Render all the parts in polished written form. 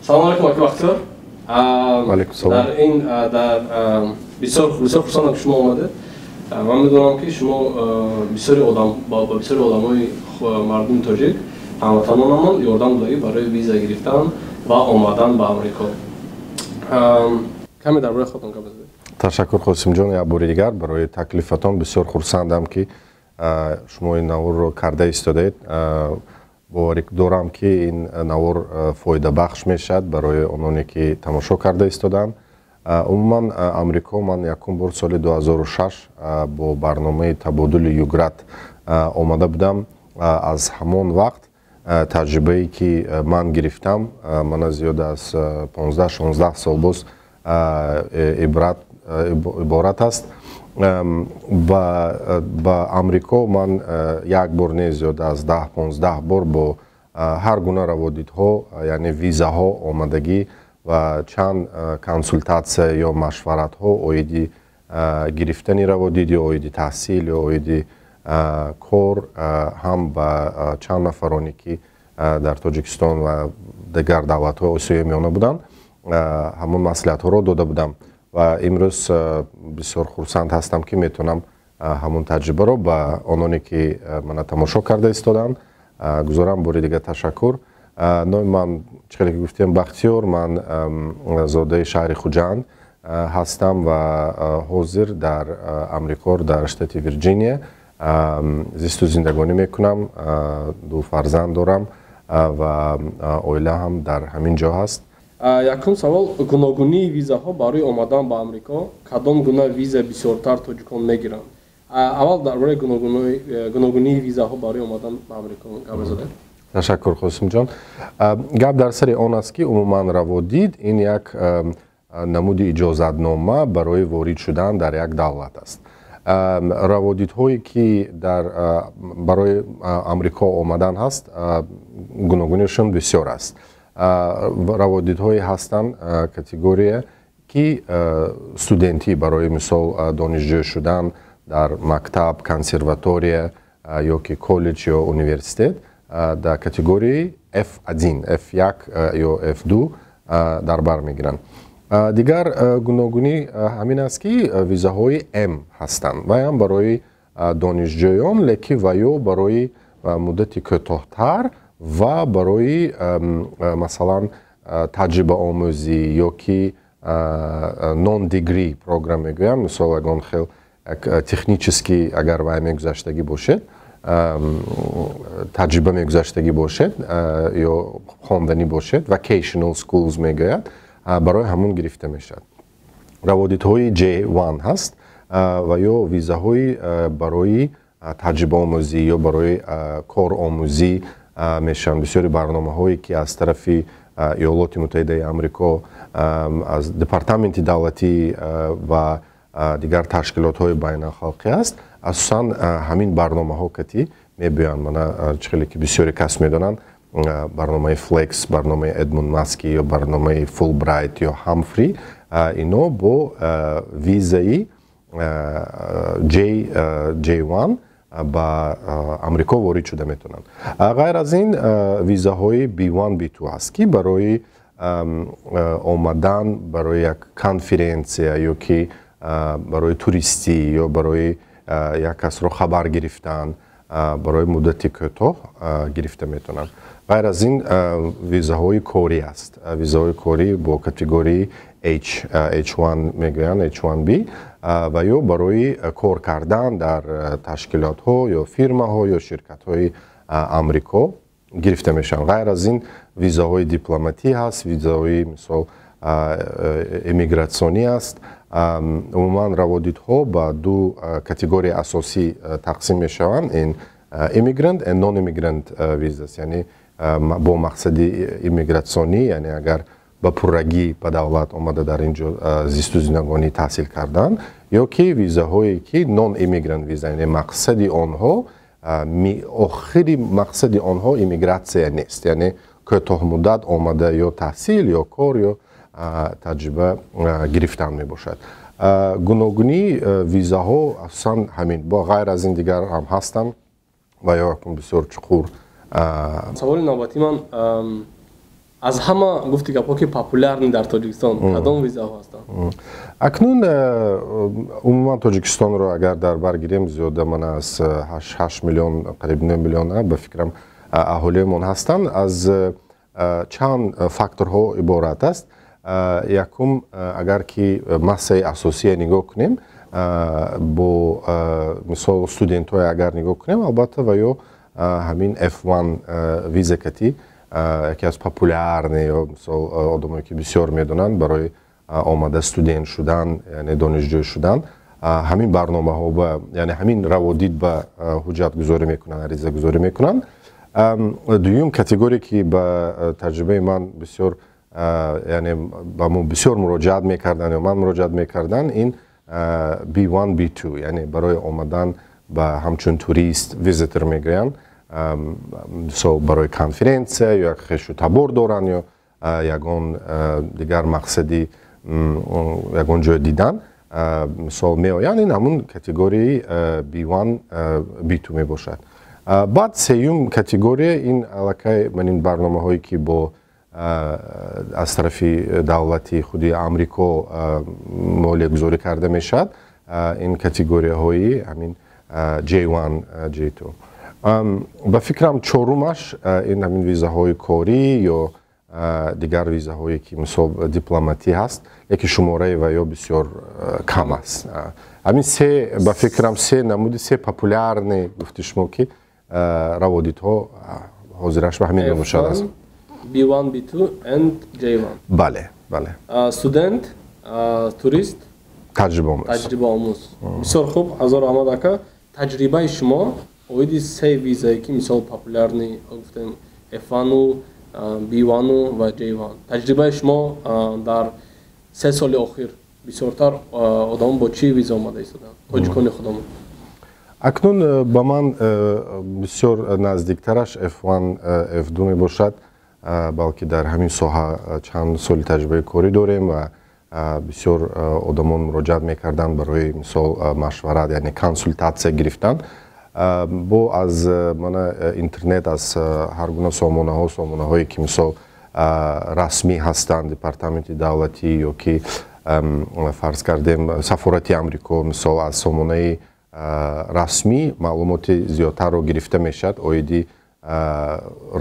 салом алейкум аки бахтиёр. Алейкум салом. Дар ин бисёр хурсандам ки шумо омадед. Ман медонам ки шумо бисёри одамои мардуми тоҷик ҳамватанонамон ёрдам додӣ барои виза гирифтан ва омадан ба Амрико. Каме дар бораи худтон гап бизанед. Ташаккур Қосимҷон, як бори дигар барои таклифатон. Бисёр хурсандам ки шумо ин наврро карда истодаед. боварӣ дорам ки ин навор фоидабахш мешавад барои ононе ки тамошо карда истоданд. умуман Амрико ман якум бор соли 2006 бо барномаи табодули юграт омада будам. аз ҳамон вақт таҷрибае ки ман гирифтам, мана зиёда аз 15-16 сол боз иборат аст. ба Амрико ман як бор не зиёда аз 10-15 бор бо ҳар гуна раводидҳо, яъне визаҳо омадагӣ ва чанд консултатсия ё машваратҳо оиди гирифтани раводид ё оиди таҳсил ё оиди кор ҳам ба чанд нафароне ки дар Тоҷикистон ва дигар давлатҳои Осиёи Миёна буданд, ҳамон маслиҳатҳоро дода будам. ва имрӯз бисёр хурсанд ҳастам ки метавонам ҳамон таҷрибаро ба ононе ки мана тамошо карда истоданд гузорам. бори дигар ташаккур. номи ман чӣ хеле ки гуфтем Бахтиёр, ман зодаи шаҳри Хуҷанд ҳастам ва ҳозир дар Амрико дар штати Вирҷиния зисту зиндагонӣ мекунам. ду фарзанд дорам ва оила ҳам дар ҳамин ҷо ҳаст. Якум савол, гуногунии визаҳо барои омадан ба Амрико, кадом гуна виза бисёртар тоҷикон мегиранд? Аввал дар бораи гуногунии визаҳо барои омадан ба Амрико гап бизанед. Ташаккур Қосимҷон. гап дар сари он аст ки умуман раводид ин як намуди иҷозатнома барои ворид шудан дар як давлат аст. раводидҳое ки барои Амрико омадан ҳаст, гуногунишон бисёр аст. раводидҳое ҳастанд категория ки студентӣ, барои мисол донишҷӯ шудан дар мактаб, консерватория ё ки коллеҷ ё университет, дар категорияи F1, F1 ё F2 дар бар мегиранд. дигар гуногунӣ ҳамин аст ки визаҳои М ҳастанд. ваям барои донишҷӯён, леки ваё барои муддати кӯтоҳтар ва барои масалан таҷрибаомӯзӣ ё ки non degree програм мегӯям. мисол ягон хел технически агар вай мегузаштагӣ бошед, таҷриба мегузаштагӣ бошед ё хонданӣ бошед, vocational schools мегӯяд, барои ҳамон гирифта мешавад. раводидҳои J1 ҳаст ва ё визаҳои барои таҷрибаомӯзӣ ё барои коромӯзӣ мешаванд. бисёри барномаҳое ки аз тарафи Иёлоти Муттаҳидаи Амрико, аз департаменти давлатӣ ва дигар ташкилотҳои байналхалқӣ аст, асосан ҳамин барномаҳо кати мебиёянд. мана чӣ хеле ки бисёри кас медонанд, барномаи Flex, барномаи Эдмунд Маски ё барномаи Fulbright ё Humphrey, ино бо визаи J1 ба Амрико ворид шуда метавонанд. ғайр аз ин визаҳои B1, B2 аст ки барои омадан барои як конференсия ё ки барои туристӣ ё барои як касро хабар гирифтан барои муддати кӯтоҳ гирифта метавонанд. ғайр аз ин визаҳои корӣ аст. визаҳои корӣ бо категории H1 мегӯянд, H1B ва ё барои кор кардан дар ташкилотҳо ё фирмаҳо ё ширкатҳои Амрико гирифта мешаванд. ғайр аз ин визаҳои дипломатӣ ҳаст, визаҳои мисол иммигратсионӣ аст. умуман раводидҳо ба ду категорияи асосӣ тақсим мешаванд. ин immigrant and non-immigrant visas, яъне бо мақсади иммигратсионӣ, яъне агар ба пуррагӣ ба давлат омада дар ин ҷо зисту зиндагонӣ таҳсил кардан, ё ки визаҳое ки non-immigrant visa, яъне мақсади онҳо охири мақсади онҳо иммигратсия нест, яъне кӯтоҳмуддат омада ё таҳсил ё кор ё таҷриба гирифтан мебошад. гуногунии визаҳо асосан ҳамин. бо ғайр аз ин дигар ҳам ҳастанд ва ё якум бисёр чуқур. саволи навбатӣ ман, аз ҳама гуфти гапҳо ки популярни дар тоҷикистон кадом визаҳо ҳастанд? акнун умуман тоҷикистонро агар дар бар гирем зиёда мана аз 8 миллион қариб 9 миллион ба фикрам аҳолиямон ҳастанд аз чанд факторҳо иборат аст. Якум агар ки массаи асосие нигоҳ кунем бо мисол студентҳое агар нигоҳ кунем албатта ва ё ҳамин F1 виза кати яке аз популярне ё мисол одамое ки бисёр медонанд барои омада студент шудан яъне донишҷӯ шудан ҳамин барномаҳо ба яъне ҳамин раводид ба ҳуҷҷатгузорӣ мекунанд аризагузорӣ мекунанд. дуюм категорие ки ба таҷрибаи ман бисёр яъне ба мо бисёр муроҷиат мекарданд ё ман муроҷиат мекарданд ин B1 B2 яъне барои омадан ба ҳамчун турист визитор мегӯянд мисол барои конференсия ё як хешу табор доранд ё ягон дигар мақсади ягон ҷой дидан мисол меоянд ин ҳамун категорияи B1 B2 мебошад. баъд сеюм категория ин аллакай манин барномаҳое ки бо аз тарафи давлати худи амрико молиягузорӣ карда мешавад ин категорияҳои ҳамин J1 J2. ба фикрам чорумаш ин ҳамин визаҳои корӣ ё дигар визаҳое ки мисол дипломатӣ ҳаст яке шумораи ва ё бисёр кам аст. ҳамин се ба фикрам се намуди се популярне гуфти шумо ки раводидҳо ҳозираш ба ҳамин мебошад аст. B1 B2 and J1. бале бале студент турист таҷрибаомӯз. бисёр хуб ҳазор аҳмад ака таҷрибаи шумо оиди се визае ки мисол популярни гуфтем F1 B1 ва J1 таҷрибаи шумо дар се соли охир бисёртар одамон бо чӣ виза омада истоданд тоҷикони худамон? акнун ба ман бисёр наздиктараш F1 F2 мебошад балки дар ҳамин соҳа чанд соли таҷрибаи корӣ дорем ва бисёр одамон муроҷиат мекарданд барои мисол машварат яъне консултатсия гирифтан бо аз мана интернет аз ҳар гуна сомонаҳое ки мисол расмӣ ҳастанд департаменти давлатӣ ё ки фарз кардем сафорати амрико мисол аз сомонаи расмӣ маълумоти зиёдтарро гирифта мешавад оиди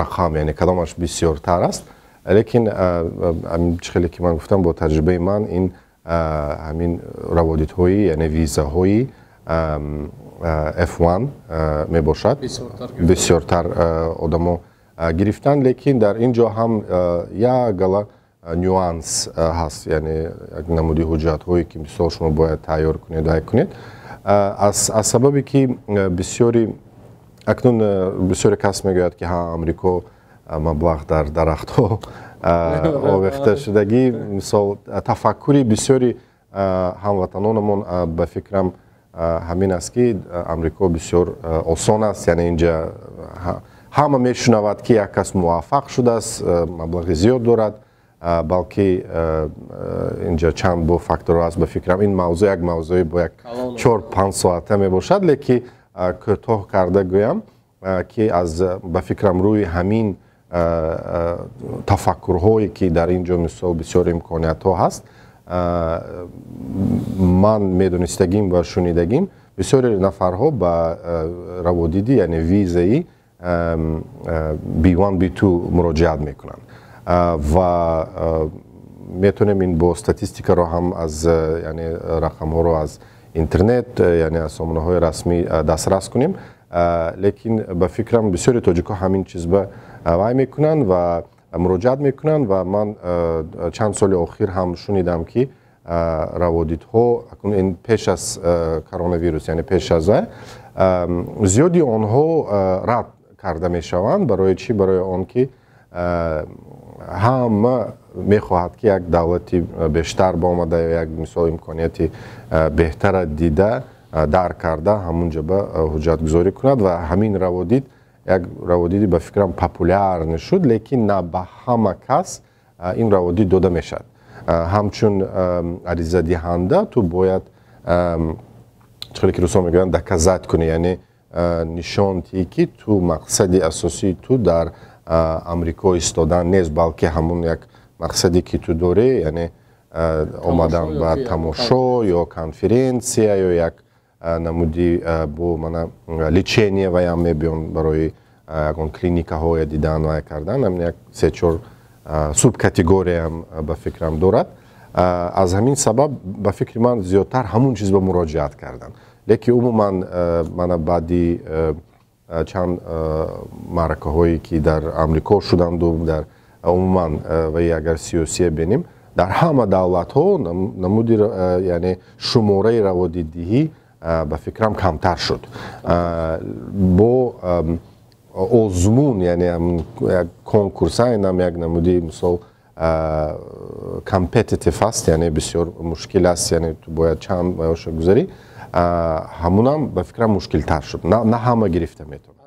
рақам яъне кадомаш бисёртар аст лекин хеле ки ман гуфтам бо таҷрибаи ман ин ҳамин раводидҳои яъне визаҳои F1 мебошад бисёртар одамо гирифтанд лекин дар ин ҷо ҳам як гала нюанс ҳаст яъне як намуди ҳуҷҷатҳое ки мисол шумо бояд тайёр кунед ва кунед аз сабабе ки бисёри акнун бисёре кас мегӯяд ки ҳа амрико маблағ дар дарахтҳо овехта шудагӣ мисол тафаккури бисёри ҳамватанонамон ба фикрам ҳамин аст ки амрико бисёр осон аст яъне инҷа ҳама мешунавад ки як кас муваффақ шудааст маблағи зиёд дорад балки инҷа чанд бо факторҳо аст ба фикрам ин мавзӯъ як мавзӯи бо як 4-5 соата мебошад леки кӯтоҳ карда гӯям ки аз ба фикрам рӯи ҳамин тафаккурҳое ки дар ин ҷо мисол бисёр имкониятҳо ҳаст ман медонистагим ва шунидагим бисёри нафарҳо ба раводиди яъне визаи B1 B2 муроҷиат мекунанд ва метонем ин бо статистикаро ҳам аз яъне рақамҳоро аз интернет яъне аз сомонаҳои расмӣ дастрас кунем лекин ба фикрам бисёри тоҷикҳо ҳамин чизба вай мекунанд ва муроҷиат мекунанд ва ман чанд соли охир ҳам шунидам ки раводидҳо ин пеш аз коронавирус яъне пеш аз зиёди онҳо рад карда мешаванд барои чӣ барои он ки ҳама мехоҳад ки як давлати бештар бомада ё як мисол имконияти беҳтара дида дарк карда ҳамунҷа ба ҳуҷҷатгузорӣ кунад ва ҳамин раводид як раводиди ба фикрам популяр шуд лекин на ба ҳама кас ин раводид дода мешавад ҳамчун аризадиҳанда ту бояд чӣ ки рӯсҳо мегӯянд доказат кунӣ яъне нишон диҳӣ ки ту мақсади асосии ту дар амрико истодан нест балки ҳамун як мақсаде ки ту дорӣ яъне омадан ба тамошо ё конференсия ё як намуди бо мана лечение ваям мебиён барои ягон клиникаҳое дидан ва кардан ҳамин як се-чор субкатегорияам ба фикрам дорад. аз ҳамин сабаб ба фикри ман зиёдтар ҳамун чиз ба муроҷиат кардан. леки умуман мана баъди чанд маъракаҳое ки дар амрико шуданду дар умуман ваи агар сиёсие бинем дар ҳама давлатҳо намуди яъне шумораи раводиддиҳӣ ба фикрам камтар шуд. бо озмун яъне як конкурса инам як намуди мисол компетитив аст яъне бисёр мушкил аст яъне ту бояд чанд маёша гузарӣ ҳамунам ба фикрам мушкилтар шуд на ҳама гирифта метавонад.